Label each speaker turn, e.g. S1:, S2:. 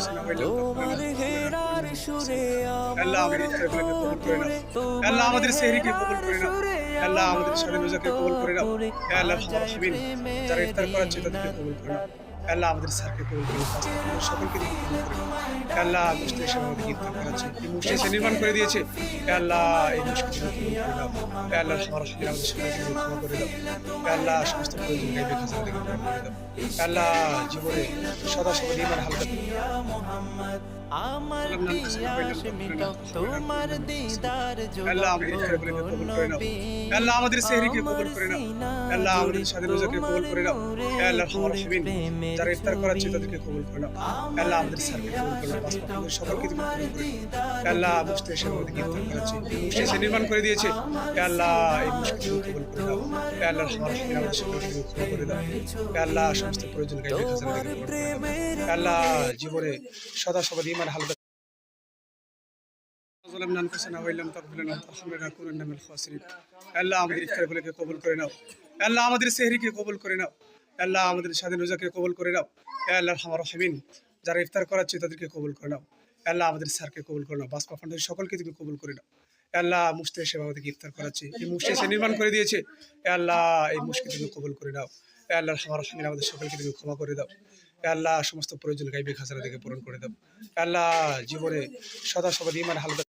S1: কাছে না হইলাম তখন আল্লাহ আমাদের ইফতারগুলোকে কবুল করে নাও। আল্লাহ আমাদের সেহরিকে কবুল করে নাও। আল্লাহ আমাদের স্বাধীন রোজাকে কবুল করে নাও। হে আল্লাহ আমার হাবিব যারা ইফতার করাচ্ছে তাদেরকে কবুল করে নাও। আল্লাহ আমাদের স্যারকে কবুল করে নাও। পাঁচ ওয়াক্ত সকলকে তুমি কবুল করে নাও। হে আল্লাহ মুশকিল এসে আমাদেরকে ইফতার করাচ্ছে। এই মুশকিল এসে নির্মাণ করে দিয়েছে। হে আল্লাহ এই মুশকিল তুমি কবুল করে নাও। হে আল্লাহ আমার হাবিব আমাদের সকলকে তুমি ক্ষমা করে দাও। হে আল্লাহ সমস্ত প্রয়োজন গাইবে খাজানা থেকে পূরণ করে দাও। হে আল্লাহ জীবনে সদা সর্বদা ঈমান হালকা
S2: আমার
S1: সালাম নাম কাছে না
S2: পিয়া
S1: হইলাম
S2: মিটক তোমার দিদার
S1: আল্লাহ আমাদের ইফতারগুলোকে কবুল করে নাও। আল্লাহ আমাদের সেহরিকে কবুল করে নাও। আল্লাহ আমাদের স্বাধীন রোজাকে কবুল করে নাও। হে আল্লাহ আমার হাবিব যারা ইফতার করাচ্ছে তাদেরকে কবুল করে নাও। আল্লাহ আমাদের স্যারকে কবুল করে নাও। পাঁচ ওয়াক্ত সকলকে তুমি কবুল করে নাও। হে আল্লাহ মুশকিল এসে আমাদেরকে ইফতার করাচ্ছে। এই মুশকিল এসে নির্মাণ করে দিয়েছে। হে আল্লাহ এই মুশকিল তুমি কবুল করে নাও। হে আল্লাহ আমার হাবিব আমাদের সকলকে তুমি ক্ষমা করে দাও। হে আল্লাহ সমস্ত প্রয়োজন গাইবে খাজানা থেকে পূরণ করে দাও। হে আল্লাহ জীবনে সদা সর্বদা ঈমান হালকা ظلمنا انفسنا وان لم تغفر لنا وترحمنا لنكونن من الخاسرين আল্লাহ আমাদের ইফতারগুলোকে কবুল করে নাও। আল্লাহ আমাদের সেহরিকে কবুল করে নাও। আল্লাহ আমাদের স্বাধীন রোজাকে কবুল করে নাও। হে আল্লাহ আমার হাবিব যারা ইফতার করাচ্ছে তাদেরকে কবুল করে নাও। আল্লাহ আমাদের স্যারকে কবুল করে নাও। বাস পাফানদের সকলকে তুমি কবুল করে নাও। আল্লাহ মুস্তে এসে আমাদেরকে ইফতার করাচ্ছে। এই মুস্তে এসে নির্মাণ করে দিয়েছে। হে আল্লাহ এই মুশকিল তুমি কবুল করে নাও। হে আল্লাহ আমার হাবিব আমাদের সকলকে তুমি ক্ষমা করে দাও। হে আল্লাহ সমস্ত প্রয়োজন গাইবে খাজানা থেকে পূরণ করে দাও। হে আল্লাহ জীবনে সদা সর্বদা ঈমান হালকা